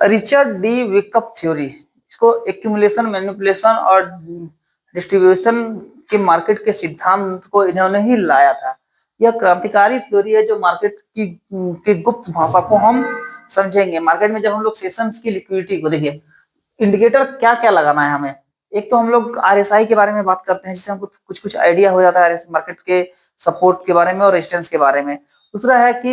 Richard D विकअप theory, इसको accumulation, manipulation और distribution के मार्केट के सिद्धांत को इन्होंने ही लाया था। यह क्रांतिकारी थ्योरी है जो मार्केट की गुप्त भाषा को हम समझेंगे। मार्केट में जब हम लोग सेशंस की लिक्विडिटी को देखिए, इंडिकेटर क्या क्या लगाना है हमें। एक तो हम लोग आरएसआई के बारे में बात करते हैं, जिससे हमको कुछ कुछ आइडिया हो जाता है मार्केट के सपोर्ट के बारे में और रेजिस्टेंस के बारे में। दूसरा है कि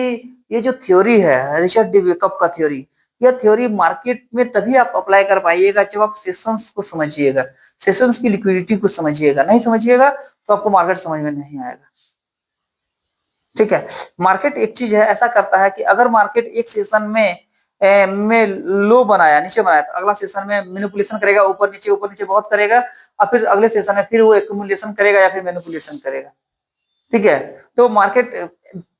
ये जो थ्योरी है रिचर्ड डी विकअप का थ्योरी, यह थ्योरी मार्केट में तभी आप अप्लाई कर पाइएगा जब आप सेशंस को समझिएगा, सेशंस की लिक्विडिटी को समझिएगा। नहीं समझिएगा तो आपको मार्केट समझ में नहीं आएगा। ठीक है, मार्केट एक चीज है ऐसा करता है कि अगर मार्केट एक सेशन में लो बनाया, नीचे बनाया, तो अगला सेशन में मैनिपुलेशन करेगा, ऊपर नीचे बहुत करेगा, और फिर अगले सेशन में फिर वो एक्यूमुलेशन करेगा या फिर मैनिपुलेशन करेगा। ठीक है, तो मार्केट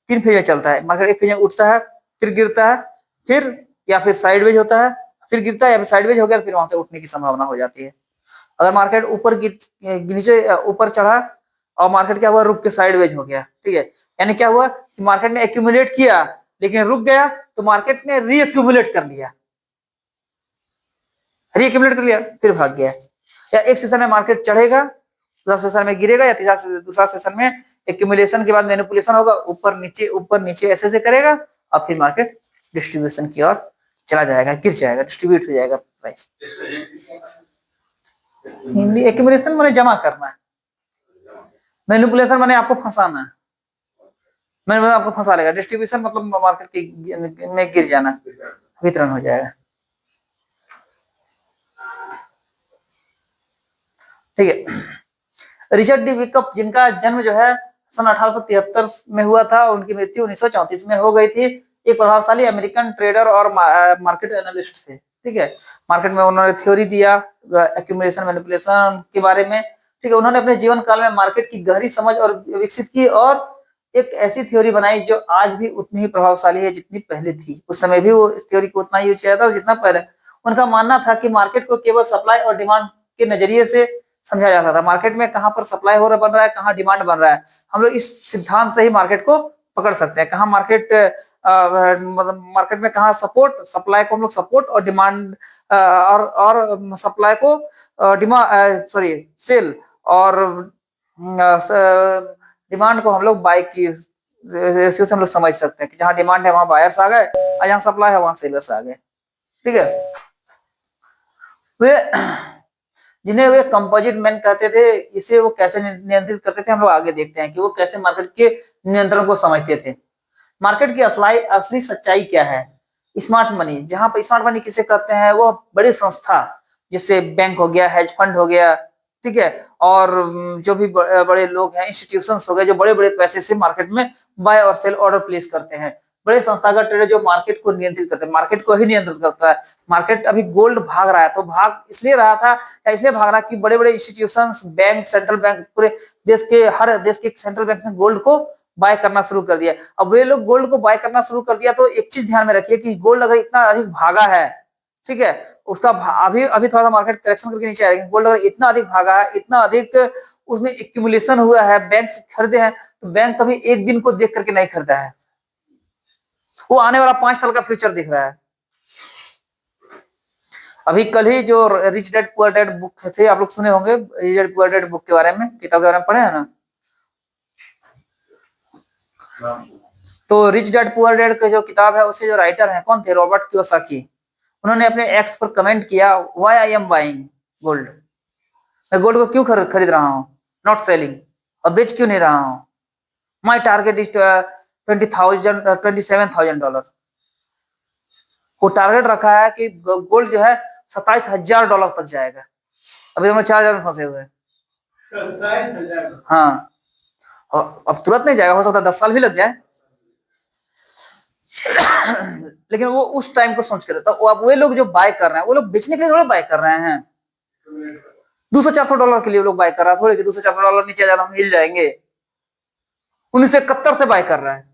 3 फेज में चलता है। मार्केट एक फेज में उठता है, फिर गिरता है, फिर या फिर साइडवेज होता है, फिर गिरता है, या फिर साइडवेज हो गया तो फिर वहां से उठने की संभावना हो जाती है। अगर मार्केट नीचे ऊपर चढ़ा और मार्केट क्या हुआ, रुक के साइडवेज हो गया। ठीक है, यानी क्या हुआ कि मार्केट ने एक्यूमुलेट किया लेकिन रुक गया, तो मार्केट ने रीएक्यूमुलेट कर लिया, फिर भाग गया। या एक सेशन में मार्केट चढ़ेगा, दूसरा सेशन में गिरेगा, या दूसरा सेशन में एक्यूमुलेशन के बाद मैनिपुलेशन होगा, ऊपर नीचे ऐसे करेगा, और फिर मार्केट डिस्ट्रीब्यूशन की ओर चला जाएगा, गिर जाएगा, डिस्ट्रीब्यूट हो जाएगा प्राइस। हिंदी एक्यूमुलेशन माने जमा करना है, मैनिपुलेशन माने आपको फंसाना है, मैंने आपको फंसा लेगा, डिस्ट्रीब्यूशन मतलब मार्केट में गिर जाना, वितरण हो जाएगा। ठीक है, रिचर्ड डी विकअप, जिनका जन्म जो है सन 1873 में हुआ था, उनकी मृत्यु 1934 में हो गई थी। एक प्रभावशाली अमेरिकन ट्रेडर और मार्केट एनालिस्ट थे। ठीक है, मार्केट में उन्होंने थ्योरी दिया एक्यूमुलेशन मैनिपुलेशन के बारे में। ठीक है, उन्होंने अपने जीवन काल में मार्केट की गहरी समझ और विकसित की, और एक ऐसी थ्योरी बनाई जो आज भी उतनी ही प्रभावशाली है जितनी पहले थी। उस समय भी वो इस थ्योरी को उतना यूज किया था जितना पहले। उनका मानना था कि मार्केट को केवल सप्लाई और डिमांड के नजरिए से समझा जाता था। मार्केट में कहां पर सप्लाई हो रहा बन रहा है, कहां डिमांड बन रहा है, हम लोग इस सिद्धांत से ही मार्केट को पकड़ सकते हैं। कहां मार्केट मतलब मार्केट में कहां सपोर्ट, सप्लाई को हम लोग सपोर्ट और डिमांड और सप्लाई को सेल, और डिमांड को हम लोग बाय की रेशियो से हम लोग समझ सकते हैं कि जहां डिमांड है वहां बायर्स आ गए, और जहां सप्लाई है वहां सेलर्स आ गए। ठीक है, वे जिन्हें वे कंपोजिट मैन कहते थे, इसे वो कैसे नियंत्रित करते थे, हम लोग आगे देखते हैं कि वो कैसे मार्केट के नियंत्रण को समझते थे। मार्केट की असली सच्चाई क्या है। स्मार्ट मनी, जहां पर स्मार्ट मनी किसे कहते हैं, वो बड़ी संस्था, जिससे बैंक हो गया, हेज फंड हो गया, ठीक है, और जो भी बड़े लोग हैं, इंस्टीट्यूशंस हो गए, जो बड़े बड़े पैसे से मार्केट में बाय और सेल ऑर्डर प्लेस करते हैं। बड़े संस्थागत ट्रेडर जो मार्केट को नियंत्रित करते हैं, मार्केट को ही नियंत्रित करता है। मार्केट अभी गोल्ड भाग रहा है, तो भाग इसलिए रहा था, या इसलिए भाग रहा कि बड़े बड़े इंस्टीट्यूशंस, बैंक, सेंट्रल बैंक, पूरे देश के हर देश के सेंट्रल बैंक ने गोल्ड को बाय करना शुरू कर दिया। अब वे लोग गोल्ड को बाय करना शुरू कर दिया, तो एक चीज ध्यान में रखिए कि गोल्ड अगर इतना अधिक भागा है, ठीक है, उसका अभी अभी थोड़ा सा मार्केट करेक्शन करके नीचे आएगा, गोल्ड अगर इतना अधिक भागा है, इतना अधिक उसमें एक्यूमुलेशन हुआ है, बैंक खरीदे हैं, तो बैंक कभी एक दिन को देख करके नहीं खरीदा है, वो आने वाला 5 साल का फ्यूचर दिख रहा है। अभी कल ही जो rich dad poor dad book थे, आप लोग सुने होंगे rich dad poor dad book के बारे में, किताब के बारे में पढ़े हैं ना। तो रिच डैड पुअर डैड का जो किताब है, उसे जो राइटर है कौन थे, रॉबर्ट कियोसाकी। उन्होंने अपने एक्स पर कमेंट किया, why I am buying gold, मैं गोल्ड को क्यों खरीद रहा हूँ, नॉट सेलिंग, और बेच क्यों नहीं रहा हूँ। My target is $27,000। वो टारगेट रखा है कि गोल्ड जो है $27,000 तक जाएगा। अभी हम 4,000 में फंसे हुए हैं। हाँ, और अब तुरंत नहीं जाएगा, हो सकता है 10 साल भी लग जाए। लेकिन वो उस टाइम को सोच कर, तो अब वे लोग जो बाय कर रहे हैं, वो लोग बेचने के लिए थोड़ा बाय कर रहे हैं, $200-400 के लिए लोग बाय कर रहा है, थोड़े कि $200-400 नीचे ज्यादा हम हिल जाएंगे। 1971 से बाय कर रहा है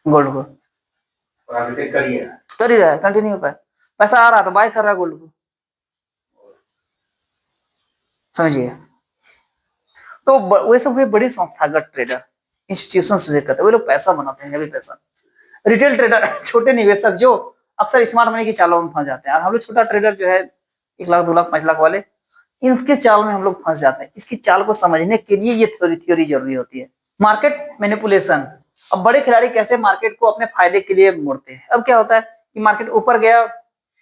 गोल्ड को, कर ही रहा है, कंटिन्यू पे पैसा आ रहा तो बाय कर रहा है गोल्ड को, समझिए। तो वे सब वे बड़ी संस्थागत ट्रेडर, इंस्टीट्यूशन से कहते हैं, वे लोग पैसा बनाते हैं, अभी पैसा। रिटेल ट्रेडर, छोटे निवेशक जो अक्सर स्मार्ट मनी की चालों में फंस जाते हैं। और हम लोग छोटा ट्रेडर जो है 1 लाख 2 लाख 5 लाख वाले, इनके चाल में हम लोग फंस जाते हैं। इसकी चाल को समझने के लिए ये थ्योरी जरूरी होती है। Market manipulation. अब बड़े खिलाड़ी कैसे मार्केट को अपने फायदे के लिए मोड़ते हैं। अब क्या होता है कि मार्केट ऊपर गया,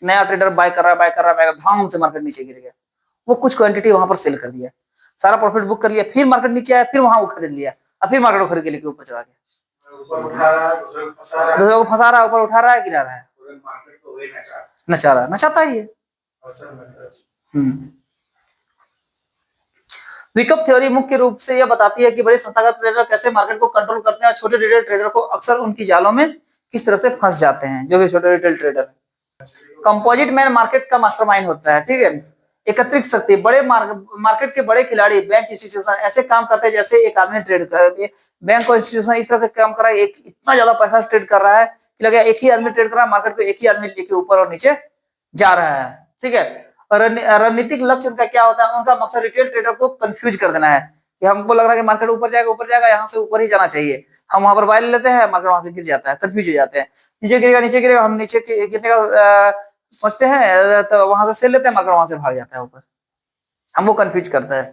नया ट्रेडर बाय कर रहा है, बाय कर रहा है, धाम से मार्केट नीचे गिर गया, वो कुछ क्वांटिटी वहां पर सेल कर दिया, सारा प्रॉफिट बुक कर लिया, फिर मार्केट नीचे आया, फिर वहां वो खरीद लिया, और फिर मार्केट को खरीद के लेके ऊपर चला गया, ऊपर उठा रहा है, दूसरे को फंसा रहा है, ऊपर उठा रहा है, गिरा रहा है, मार्केट को वही नचा रहा है, नचाता ही है। विकअप थ्योरी मुख्य रूप से यह बताती है कि बड़े संस्थागत ट्रेडर कैसे मार्केट को कंट्रोल करते हैं और छोटे रिटेल ट्रेडर को अक्सर उनकी जालों में किस तरह से फंस जाते हैं, जो भी छोटे retail trader. Composite main market का मास्टरमाइंड होता है, ठीक है। एकत्रित शक्ति। बड़े मार्केट के बड़े खिलाड़ी, बैंक इंस्टीट्यूशन ऐसे काम करते हैं जैसे एक आदमी ट्रेड कर रहा है। बैंक और इंस्टीट्यूशन इस तरह से काम कर रहा है, एक इतना ज्यादा पैसा ट्रेड कर रहा है कि लगे एक ही आदमी ट्रेड कर रहा है, मार्केट को एक ही आदमी लेके ऊपर और नीचे जा रहा है, ठीक है। रणनीतिक लक्ष्य उनका क्या होता है, उनका मकसद रिटेल ट्रेडर को कंफ्यूज कर देना है कि हमको लग रहा है कि मार्केट ऊपर जाएगा, यहाँ से ऊपर ही जाना चाहिए, हम वहां पर बाय ले लेते हैं, मार्केट वहां से गिर जाता है, कंफ्यूज हो जाते हैं, नीचे गिरेगा, हम नीचे गिरने का सोचते हैं, तो वहां से सेल लेते हैं, मार्केट वहां से भाग जाता है ऊपर, हमको कंफ्यूज करता है।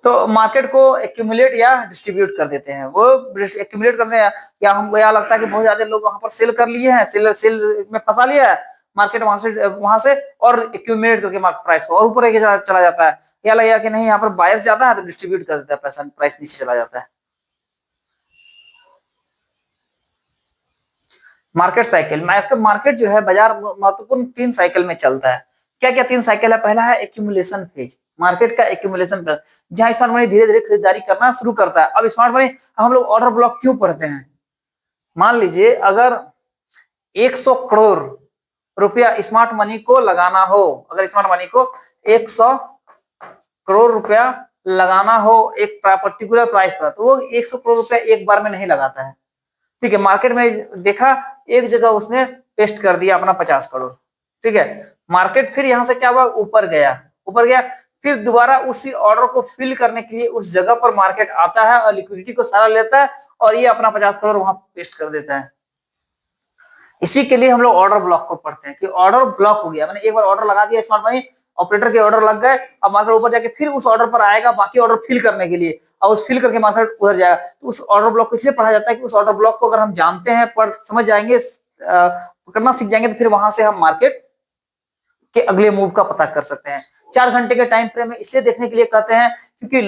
तो मार्केट को एक्यूमुलेट या डिस्ट्रीब्यूट कर देते हैं, वो एक्यूमुलेट करते हैं, या हमको यह लगता है कि बहुत ज्यादा लोग वहां पर सेल कर लिए हैं, सेल में फंसा लिया है, मार्केट वहां से और एक्यूमुलेट करके मार्केट प्राइस को और ऊपर चला जाता है, या लगेगा कि नहीं यहाँ पर बायर्स ज्यादा है तो डिस्ट्रीब्यूट कर देता है पैसा, प्राइस नीचे चला जाता है। Market cycle. मार्केट जो है बाजार महत्वपूर्ण 3 साइकिल में चलता है। क्या क्या 3 साइकिल है। पहला है एक्यूमुलेशन फेज, मार्केट का एक्यूमुलेशन फेज, जहां स्मार्ट मनी धीरे धीरे खरीदारी करना शुरू करता है। अब स्मार्ट मनी हम लोग ऑर्डर ब्लॉक क्यों पढ़ते हैं, मान लीजिए अगर 100 करोड़ रुपया स्मार्ट मनी को लगाना हो, अगर स्मार्ट मनी को 100 करोड़ रुपया लगाना हो एक पर्टिकुलर प्राइस पर, तो वो 100 करोड़ रुपया एक बार में नहीं लगाता है, ठीक है। मार्केट में देखा, एक जगह उसने पेस्ट कर दिया अपना 50 करोड़, ठीक है। मार्केट फिर यहां से क्या हुआ, ऊपर गया, फिर दोबारा उसी ऑर्डर को फिल करने के लिए उस जगह पर मार्केट आता है और लिक्विडिटी को सारा लेता है और ये अपना 50 करोड़ वहां पेस्ट कर देता है। इसी के लिए हम लोग ऑर्डर ब्लॉक को पढ़ते हैं कि ऑर्डर ब्लॉक हो गया, मैंने एक बार ऑर्डर लगा दिया स्मार्ट मनी, ऑपरेटर के ऑर्डर लग गए, अब मार्केट ऊपर जाके फिर उस ऑर्डर पर आएगा बाकी ऑर्डर फिल करने के लिए, और उस फिल करके मार्केट उधर जाएगा। तो उस ऑर्डर ब्लॉक को इसलिए पढ़ा जाता है कि उस ऑर्डर ब्लॉक को अगर हम जानते हैं, पढ़ समझ जाएंगे, पकड़ना सीख जाएंगे, तो फिर वहां से हम मार्केट के अगले मूव का पता कर सकते हैं। 4 घंटे के टाइम फ्रेम में इसलिए देखने के लिए कहते हैं क्योंकि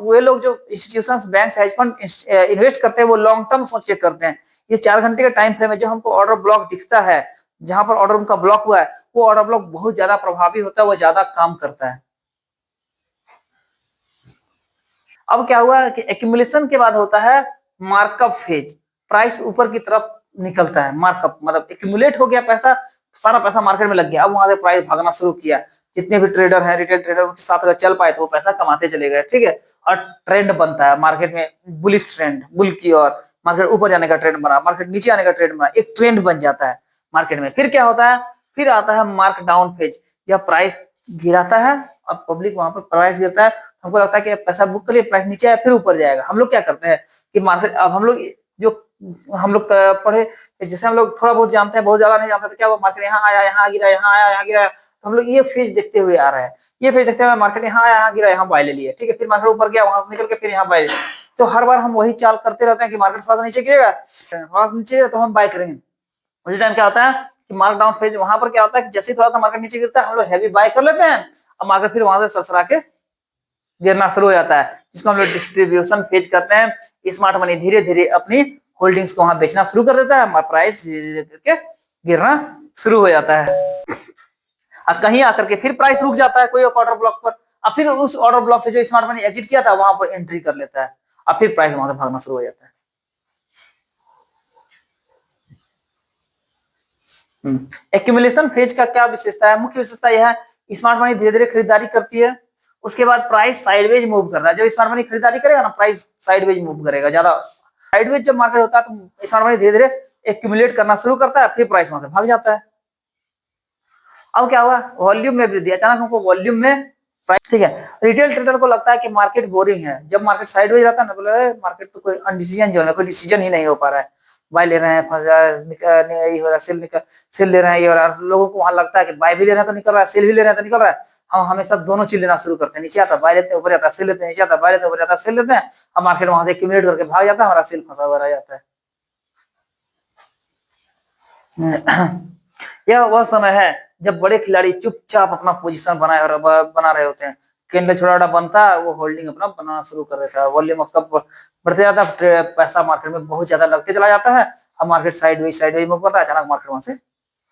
वे लोग जो institutions, bank, hedge fund invest करते हैं वो लॉन्ग टर्म सोच के करते हैं। ये 4 घंटे का टाइम फ्रेम है, जो हमको ऑर्डर ब्लॉक दिखता है, जहां पर ऑर्डर उनका ब्लॉक हुआ है, वो ऑर्डर ब्लॉक बहुत ज्यादा प्रभावी होता है, वो ज्यादा काम करता है। अब क्या हुआ कि एक्यूमुलेशन के बाद होता है मार्कअप फेज, प्राइस ऊपर की तरफ निकलता है। मार्कअप मतलब एक्यूमुलेट हो गया पैसा, सारा पैसा मार्केट में लग गया, अब वहां से प्राइस भागना शुरू किया, जितने भी ट्रेडर हैं, रिटेल ट्रेडर, उनके साथ अगर चल पाए तो वो पैसा कमाते चले गए, ठीक है। और ट्रेंड बनता है मार्केट में, बुलिश ट्रेंड, बुल की ओर, मार्केट ऊपर जाने का ट्रेंड बना, मार्केट नीचे आने का ट्रेंड बना, एक ट्रेंड बन जाता है मार्केट में। फिर क्या होता है, फिर आता है मार्क डाउन फेज, जब प्राइस गिराता है और पब्लिक वहां पर प्राइस गिरता है, हमको लगता है कि पैसा बुक करिए, प्राइस नीचे आया, फिर ऊपर जाएगा। हम लोग क्या करते हैं कि मार्केट, अब हम लोग जो हम लोग पढ़े, जैसे हम लोग थोड़ा बहुत जानते हैं, बहुत ज्यादा नहीं जानते, तो क्या वो मार्केट यहाँ आया, यहाँ गिरा, यहाँ आया, यहाँ गिरा, तो हम लोग ये फेज देखते हुए आ रहे हैं, ये फेज देखते हुए मार्केट यहाँ आया, यहाँ गिरा, यहाँ बाय ले लिया, ठीक है। फिर मार्केट ऊपर गया, वहां से निकल के फिर यहाँ बाय, तो हर बार हम वही चाल करते रहते हैं कि मार्केट थोड़ा सा नीचे गिरेगा, थोड़ा सा नीचे तो हम बाय करेंगे। उसी टाइम क्या होता है कि मार्क डाउन फेज, वहां पर क्या होता है कि जैसे ही थोड़ा सा मार्केट नीचे गिरता है, हम लोग हैवी बाय कर लेते हैं, और मार्केट फिर वहां से सरसरा के गिरना शुरू हो जाता है, जिसको हम लोग डिस्ट्रीब्यूशन फेज करते हैं। स्मार्ट मनी धीरे धीरे अपनी होल्डिंग्स को वहां बेचना शुरू कर देता है, प्राइस करके गिरना शुरू हो जाता है, और कहीं आकर के फिर प्राइस रुक जाता है कोई एक ऑर्डर ब्लॉक पर, और फिर उस ऑर्डर ब्लॉक से जो स्मार्ट मनी एग्जिट किया था वहां पर एंट्री कर लेता है, और फिर प्राइस वहां से भागना शुरू हो जाता है। एक्यूमुलेशन फेज का क्या विशेषता है, मुख्य विशेषता यह है स्मार्ट मनी धीरे धीरे खरीदारी करती है, उसके बाद प्राइस साइडवेज मूव करता है। जब स्मार्ट मनी खरीदारी करेगा ना, प्राइस साइडवेज मूव करेगा, ज्यादा साइडवेज जब मार्केट होता है तो स्मार्ट मनी धीरे धीरे एक्यूमुलेट करना शुरू करता है, फिर प्राइस वहां से भाग जाता है। अब क्या हुआ, वॉल्यूम में वृद्धि, अचानक हमको वॉल्यूम में प्राइस, ठीक है। रिटेल ट्रेडर को लगता है कि मार्केट बोरिंग है, जब मार्केट साइडवेज रहता है ना, बोले मार्केट तो कोई अनडिसीजन जो है, कोई डिसीजन ही नहीं हो पा रहा है, बाय ले रहे हैं, फंस जा रहा है, ये हो रहा है, सेल ले रहे हैं, ये हो रहा है। लोगों को वहां लगता है कि बाय भी ले रहे हैं तो निकल रहा है, सेल भी ले रहे हैं तो निकल रहा है। हम हमेशा दोनों चीज लेना शुरू करते हैं, नीचे आता बाय लेते हैं, ऊपर आता सेल लेते हैं, नीचे आता बाय लेते हैं, ऊपर आता सेल लेते हैं। हम मार्केट वहां से एक्यूमुलेट करके भाग जाता है, हमारा सेल फंसा हुआ रह जाता है। यह वह समय है जब बड़े खिलाड़ी चुपचाप अपना पोजीशन बना रहे होते हैं। कैंडल छोटा छोटा बनता है, वो होल्डिंग अपना बनाना शुरू कर देता है, वॉल्यूम उसका बढ़ते जाता है, पैसा मार्केट में बहुत ज्यादा लगते चला जाता है। अब मार्केट साइडवेज मूव करता है, अचानक मार्केट वहां से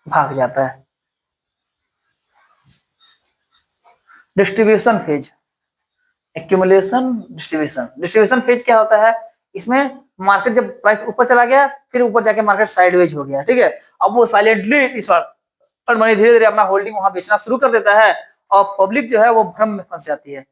भाग जाता है। Distribution phase, accumulation, distribution phase क्या होता है? इसमें मार्केट जब प्राइस ऊपर चला गया, फिर ऊपर जाके मार्केट साइडवेज हो गया, ठीक है। अब वो साइलेंटली इस बार और मनी धीरे धीरे अपना होल्डिंग वहां बेचना शुरू कर देता है, और पब्लिक जो है वो भ्रम में फंस जाती है।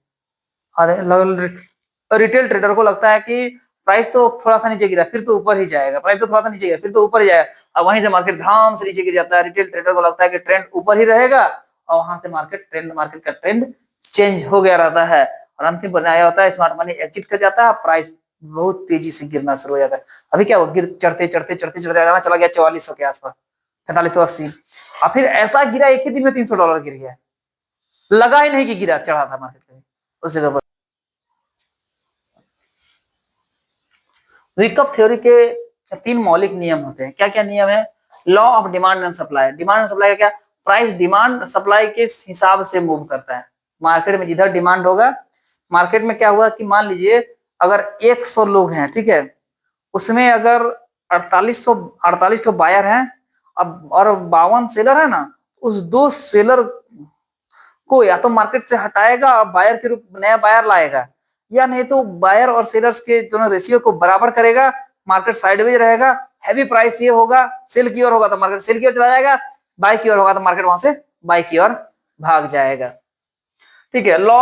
रिटेल ट्रेडर को लगता है कि प्राइस तो थोड़ा सा नीचे गिरा, फिर तो ऊपर ही जाएगा, प्राइस तो थोड़ा सा नीचे गिरा, फिर तो ऊपर ही जाएगा। अब वहीं से मार्केट धाम से नीचे गिर जाता है। रिटेल ट्रेडर को लगता है कि ट्रेंड ऊपर ही रहेगा, और वहां से मार्केट का ट्रेंड चेंज हो गया रहता है, और अंतिम बनाया होता है, स्मार्ट मनी एग्जिट कर जाता है, प्राइस बहुत तेजी से गिरना शुरू हो जाता है। अभी क्या हुआ, गिर चढ़ते चढ़ते चढ़ते चढ़ते चला गया 4400 के आसपास, 4380, और फिर ऐसा गिरा एक ही दिन में $300 गिर गया, लगा ही नहीं कि गिरा, चढ़ा था मार्केट में उस जगह पर। विकअप थ्योरी के 3 मौलिक नियम होते हैं। क्या क्या नियम है? Law of demand and supply. Demand and supply का क्या? प्राइस डिमांड सप्लाई के हिसाब से मूव करता है। मार्केट में जिधर डिमांड होगा, मार्केट में क्या हुआ कि मान लीजिए अगर 100 लोग हैं, ठीक है, उसमें अगर 48 तो बायर हैं, अब और 52 सेलर है ना, उस 2 सेलर को या तो मार्केट से हटाएगा और बायर के रूप नया बायर लाएगा, या नहीं तो बायर और सेलर्स के दोनों रेशियो को बराबर करेगा, मार्केट साइडवेज रहेगा, हैवी प्राइस ये होगा, सेल की ओर होगा तो मार्केट सेल की ओर चला जाएगा, बाय की ओर होगा तो मार्केट वहां से बाय की ओर भाग जाएगा, ठीक है। Law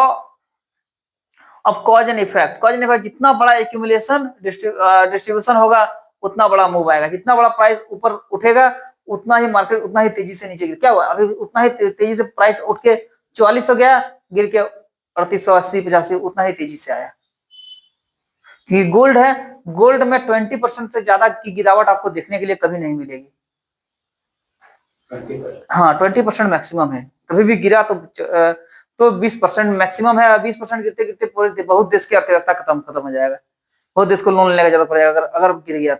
of cause and effect. Cause and effect, जितना बड़ा एक्यूमुलेशन डिस्ट्रीब्यूशन होगा उतना बड़ा मूव आएगा, जितना बड़ा प्राइस ऊपर उठेगा उतना ही मार्केट उतना ही तेजी से नीचे गिर। क्या हुआ, अभी उतना ही तेजी से प्राइस उठ के 4400 गया, गिर के 3880 85 उतना ही तेजी से आया। कि गोल्ड है, गोल्ड में 20% से ज्यादा की गिरावट आपको देखने के लिए कभी नहीं मिलेगी। हाँ, 20% मैक्सिमम है। कभी भी गिरा तो 20% मैक्सिमम है। 20% गिरते गिरते पूरे बहुत देश की अर्थव्यवस्था खत्म हो जाएगा, बहुत देश को लोन लेने का जरूरत पड़ेगा अगर गिर गया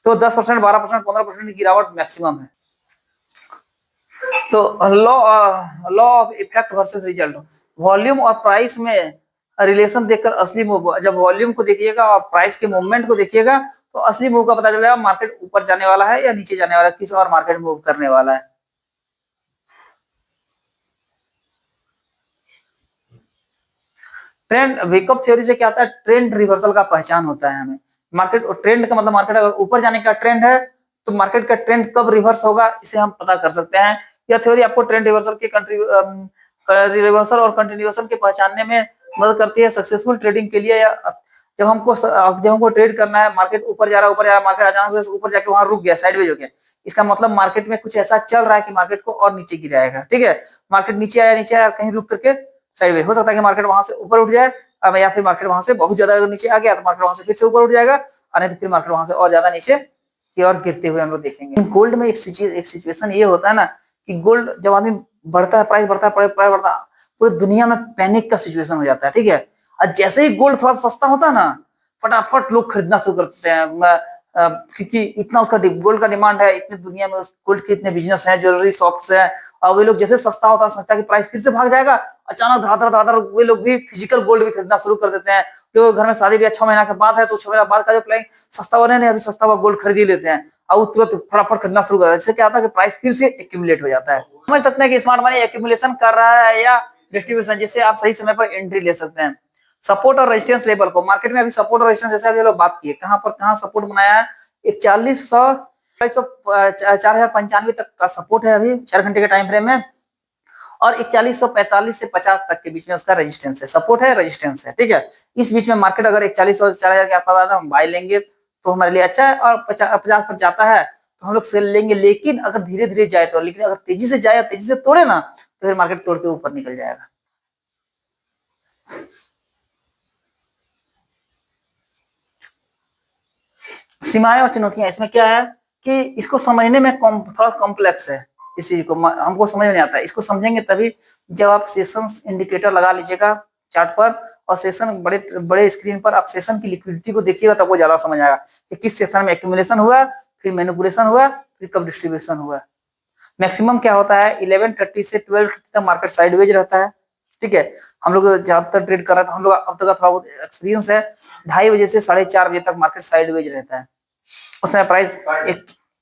तो 10%, 12%, 15% की गिरावट मैक्सिमम है। तो law of effect versus result. Volume और प्राइस में रिलेशन देखकर असली मूव, जब वॉल्यूम को देखिएगा और प्राइस के मूवमेंट को देखिएगा तो असली मूव का पता चलेगा, मार्केट ऊपर जाने वाला है या नीचे जाने वाला है, किस और मार्केट मूव करने वाला है। ट्रेंड, वेकअप थ्योरी से क्या होता है? ट्रेंड रिवर्सल का पहचान होता है हमें। मार्केट ट्रेंड का मतलब मार्केट अगर ऊपर जाने का ट्रेंड है तो मार्केट का ट्रेंड कब रिवर्स होगा इसे हम पता कर सकते हैं। यह थ्योरी आपको ट्रेंड रिवर्सल रिवर्सल और कंटिन्यूएशन के पहचानने में मदद करती है। सक्सेसफुल ट्रेडिंग के लिए जब हमको ट्रेड करना है, मार्केट ऊपर जा रहा है, मार्केट अचानक से ऊपर जाके वहां रुक गया, साइडवेज हो गया, इसका मतलब मार्केट में कुछ ऐसा चल रहा है कि मार्केट को और नीचे गिराएगा, ठीक है। मार्केट नीचे आया कहीं रुक करके साइडवेज, हो सकता है कि मार्केट वहां से ऊपर उठ जाए, या फिर मार्केट वहां से बहुत ज्यादा नीचे आ गया तो मार्केट वहां से फिर से ऊपर उठ जाएगा, और नहीं तो फिर मार्केट वहां से और ज्यादा नीचे की ओर गिरते हुए हम लोग देखेंगे। गोल्ड में एक सिचुएशन ये होता है ना कि गोल्ड जब आदमी बढ़ता है, प्राइस बढ़ता है, प्राइस बढ़ता है, पूरी दुनिया में पैनिक का सिचुएशन हो जाता है, ठीक है। और जैसे ही गोल्ड थोड़ा सस्ता होता है ना, फटाफट लोग खरीदना शुरू करते हैं, क्योंकि इतना उसका गोल्ड का डिमांड है, इतनी दुनिया में गोल्ड के इतने बिजनेस हैं, ज्वेलरी शॉप्स हैं, और वे लोग जैसे सस्ता होता है सोचता है कि प्राइस फिर से भाग जाएगा, अचानक धड़ाधड़ वे लोग भी फिजिकल गोल्ड भी खरीदना शुरू कर देते हैं। जो घर में शादी ब्याह 6 महीना के बाद है तो 6 महीना बाद का जो प्लान सस्ता होने नहीं, अभी सस्ता हुआ गोल्ड खरीद ही लेते हैं और तुरंत फटाफट खरीदना शुरू कर देते हैं। इससे क्या होता है कि प्राइस फिर से एक्यूमुलेट हो जाता है। समझ सकते हैं कि स्मार्ट मनी एक्यूमुलेशन कर रहा है या डिस्ट्रीब्यूशन, जिससे आप सही समय पर एंट्री ले सकते हैं। सपोर्ट और रेजिस्टेंस लेवल को, मार्केट में अभी सपोर्ट और रेजिस्टेंस जैसे अभी लोग बात किए, कहां सपोर्ट बनाया है? 4100 4095 तक का सपोर्ट है अभी 4 घंटे के टाइम फ्रेम में, और 4145 से 50 तक के बीच में उसका रेजिस्टेंस है। सपोर्ट है, रेजिस्टेंस है, ठीक है। इस बीच में मार्केट अगर 4100 और 4000 के आसपास आता है हम बाय लेंगे तो हमारे लिए अच्छा है, और 50 पर जाता है तो हम लोग सेल लेंगे। लेकिन अगर धीरे धीरे जाए तो, लेकिन अगर तेजी से जाए, तेजी से तोड़े ना, तो फिर मार्केट तोड़ के ऊपर निकल जाएगा। सीमाएं और चुनौतियां, इसमें क्या है कि इसको समझने में थोड़ा कॉम्प्लेक्स है। इस चीज को हमको समझ नहीं आता है, इसको समझेंगे तभी। जब आप सेशंस इंडिकेटर लगा लीजिएगा चार्ट पर, और सेशन बड़े बड़े स्क्रीन पर आप सेशन की लिक्विडिटी को देखिएगा, तब वो ज्यादा समझ आएगा कि किस सेशन में एक्यूमुलेशन हुआ, फिर मैनिपुलेशन हुआ, फिर कब डिस्ट्रीब्यूशन हुआ। मैक्सिमम क्या होता है 11:30 से 12:30 तक मार्केट साइडवेज रहता है। ठीक है, हम लोग जब तक ट्रेड कर रहे हैं तो हम लोग अब तक का थोड़ा बहुत एक्सपीरियंस है, 2:30 बजे से 4:30 बजे तक मार्केट साइडवेज रहता है। उस समय प्राइस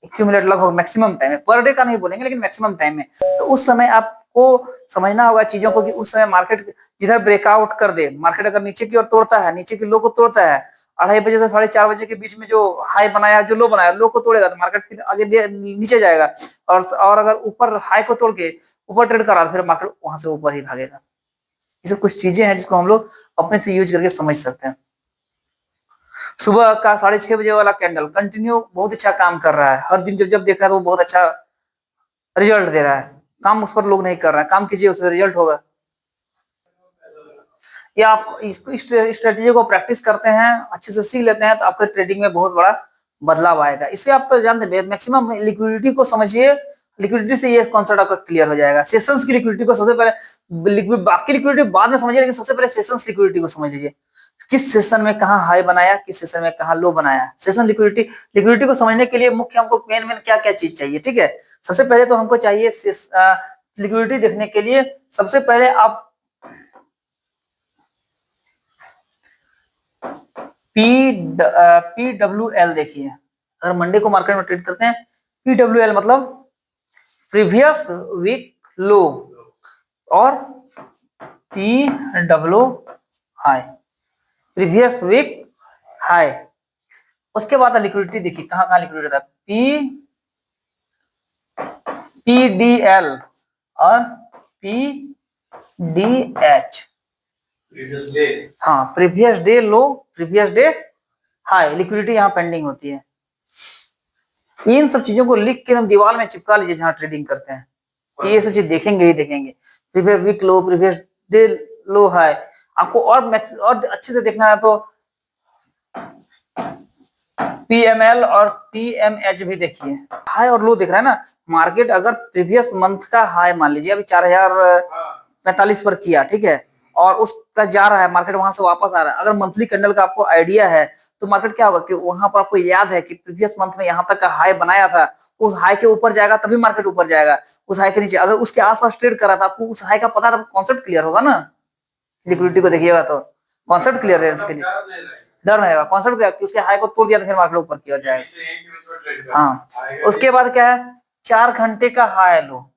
एक्यूमुलेट लगभग मैक्सिमम टाइम है, पर डे का नहीं बोलेंगे लेकिन मैक्सिमम टाइम में। तो उस समय आपको समझना होगा चीजों को कि उस समय मार्केट जिधर ब्रेकआउट कर दे, मार्केट अगर नीचे की ओर तोड़ता है, नीचे की लो को तोड़ता है, 2:30 से 4:30 के बीच में जो हाई बनाया, जो लो बनाया, लो को तोड़ेगा तो मार्केट फिर आगे नीचे जाएगा, और अगर ऊपर हाई को तोड़ के ऊपर ट्रेड करा तो फिर मार्केट वहां से ऊपर ही भागेगा। ये सब कुछ चीजें हैं जिसको हम लोग अपने से यूज करके समझ सकते हैं। सुबह का 6:30 बजे वाला कैंडल कंटिन्यू बहुत अच्छा काम कर रहा है, हर दिन जब जब देख रहा है तो वो बहुत अच्छा रिजल्ट दे रहा है। काम उस पर लोग नहीं कर रहे हैं, काम कीजिए उसमें रिजल्ट होगा। या आप इसको स्ट्रेटेजी को प्रैक्टिस करते हैं, अच्छे से सीख लेते हैं, तो आपके ट्रेडिंग में बहुत बड़ा बदलाव आएगा। इससे आप जानते हैं मैक्सिमम लिक्विडिटी को समझिए, लिक्विडिटी से ये कॉन्सेप्ट आपका क्लियर हो जाएगा। सेशंस की लिक्विडिटी को सबसे पहले, बाकी लिक्विडिटी बाद में समझिए, लेकिन सबसे पहले सेशंस लिक्विडिटी को समझ लीजिए। किस सेशन में कहाँ हाई बनाया, किस सेशन में कहाँ लो बनाया। सेशन लिक्विडिटी, लिक्विडिटी को समझने के लिए मुख्य हमको मेन क्या क्या चीज चाहिए, ठीक है। सबसे पहले तो हमको चाहिए लिक्विडिटी देखने के लिए, सबसे पहले आप PWL देखिए। अगर मंडे को मार्केट में ट्रेड करते हैं, PWL मतलब प्रीवियस वीक लो, और PW high, previous week high. उसके बाद लिक्विडिटी देखिए, कहां कहां लिक्विडिटी था, PDL और PDH। प्रीवियस डे, हाँ, प्रीवियस डे लो, प्रीवियस डे हाई, लिक्विडिटी यहाँ पेंडिंग होती है। इन सब चीजों को लिख के हम दीवार में चिपका लीजिए जहां ट्रेडिंग करते हैं, कि ये सब चीज देखेंगे ही देखेंगे। Previous week low, previous day low high. आपको और अच्छे से देखना है तो PML और PMH भी देखिए। हाई और लो दिख रहा है ना, मार्केट अगर प्रीवियस मंथ का हाई मान लीजिए अभी 4045 पर किया, ठीक है, और उसका जा रहा है, मार्केट वहां से वापस आ रहा है। अगर मंथली कैंडल का आपको आइडिया है तो मार्केट क्या होगा कि वहां पर आपको याद है कि प्रीवियस मंथ में यहाँ तक का हाई बनाया था, उस हाई के ऊपर जाएगा तभी मार्केट ऊपर जाएगा, उस हाई के नीचे अगर उसके आसपास ट्रेड करा था, आपको उस हाई का पता था, कॉन्सेप्ट क्लियर होगा ना। लिक्विडिटी को देखिएगा तो कॉन्सेप्ट क्लियर है, इसके लिए डर रहेगा, कॉन्सेप्ट क्या कि उसके हाई को तोड़ दिया तो फिर मार्केट ऊपर की ओर जाएगा। हाँ, उसके बाद क्या है, 4 घंटे का high low,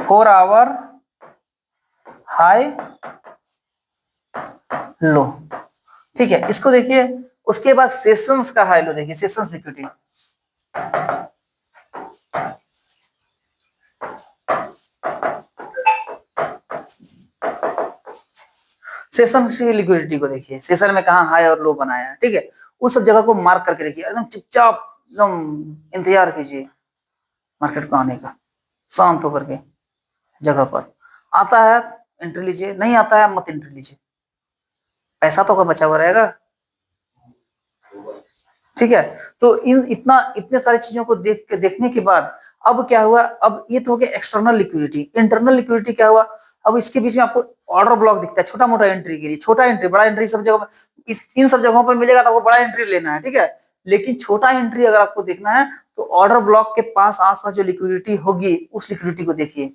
4 hour high low, ठीक है, इसको देखिए। उसके बाद सेशंस का हाई लो देखिए, सेशंस लिक्विडिटी, सेशन की लिक्विडिटी को देखिए, सेशन में कहा हाई और लो बनाया है, ठीक है। उस सब जगह को मार्क करके रखिए, एकदम चुपचाप एकदम इंतजार कीजिए मार्केट को आने का, शांत होकर के जगह पर। आता है एंट्री लीजिए, नहीं आता है मत एंट्री लीजिए, पैसा तो बचा हुआ रहेगा, ठीक है। तो इतने सारी चीजों को देखने के बाद अब क्या हुआ, अब ये तो हो गया एक्सटर्नल लिक्विडिटी। इंटरनल लिक्विडिटी क्या हुआ, अब इसके बीच में आपको ऑर्डर ब्लॉक दिखता है छोटा मोटा एंट्री के लिए, छोटा एंट्री बड़ा एंट्री सब जगह इन सब जगहों पर मिलेगा तो आपको बड़ा एंट्री लेना है, ठीक है। लेकिन छोटा एंट्री अगर आपको देखना है तो ऑर्डर ब्लॉक के पास आसपास जो लिक्विडिटी होगी उस लिक्विडिटी को देखिए।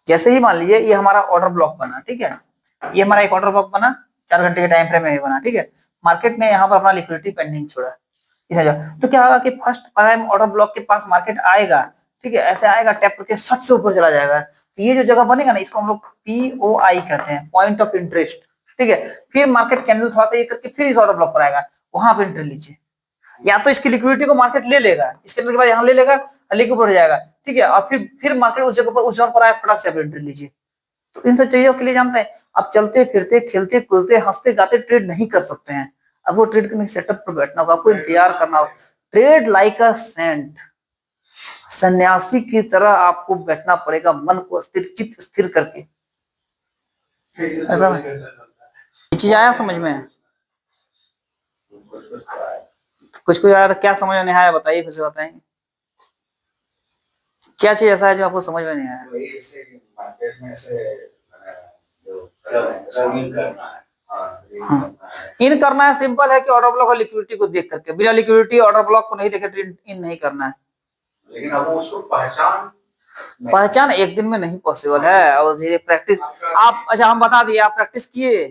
जैसे ही मान लीजिए ये हमारा ऑर्डर ब्लॉक बना, ठीक है, ये हमारा एक ऑर्डर ब्लॉक बना, 4 घंटे के टाइम फ्रेम में बना, ठीक है। मार्केट ने यहाँ पर अपना लिक्विडिटी पेंडिंग छोड़ा, तो क्या होगा कि फर्स्ट टाइम ऑर्डर ब्लॉक के पास मार्केट आएगा, ठीक है, ऐसे आएगा, टैप करके सट से ऊपर चला जाएगा। तो ये जो जगह बनेगा ना, इसको हम लोग POI कहते हैं, पॉइंट ऑफ इंटरेस्ट, ठीक है। फिर मार्केट कैंडल थोड़ा सा ये करके फिर इस ऑर्डर ब्लॉक पर आएगा, वहां पे एंट्री लीजिए। या तो इसकी लिक्विडिटी को मार्केट ले लेगा, इसके के बाद यहाँ ले लेगा, लेके ऊपर हो जाएगा, ठीक है, और फिर मार्केट उस जगह पर आया, फटाक से एंट्री लीजिए। तो इन सब चीजों के लिए जानते हैं, आप चलते फिरते खेलते कूदते हंसते गाते ट्रेड नहीं कर सकते हैं। आपको ट्रेड करने सेटअप पर बैठना होगा, आपको इंतजार करना होगा। ट्रेड लाइक अ सेंट, सन्यासी की तरह आपको बैठना पड़ेगा, मन को स्थिर, चित्त स्थिर करके। ऐसा ये चीज आया समझ में? कुछ कुछ आया तो क्या समझ में नहीं आया बताइए, फिर से बताएंगे क्या चीज ऐसा है जो आपको समझ में नहीं आया? मार्केट में से जो करना है, इन करना है सिंपल है कि ऑर्डर ब्लॉक और लिक्विडिटी को देख करके, बिना लिक्विडिटी ऑर्डर ब्लॉक को नहीं देखे इन नहीं करना है। लेकिन अब उसको पहचान एक दिन में नहीं पॉसिबल है, और धीरे प्रैक्टिस आप, अच्छा हम बता दिए, आप प्रैक्टिस किए।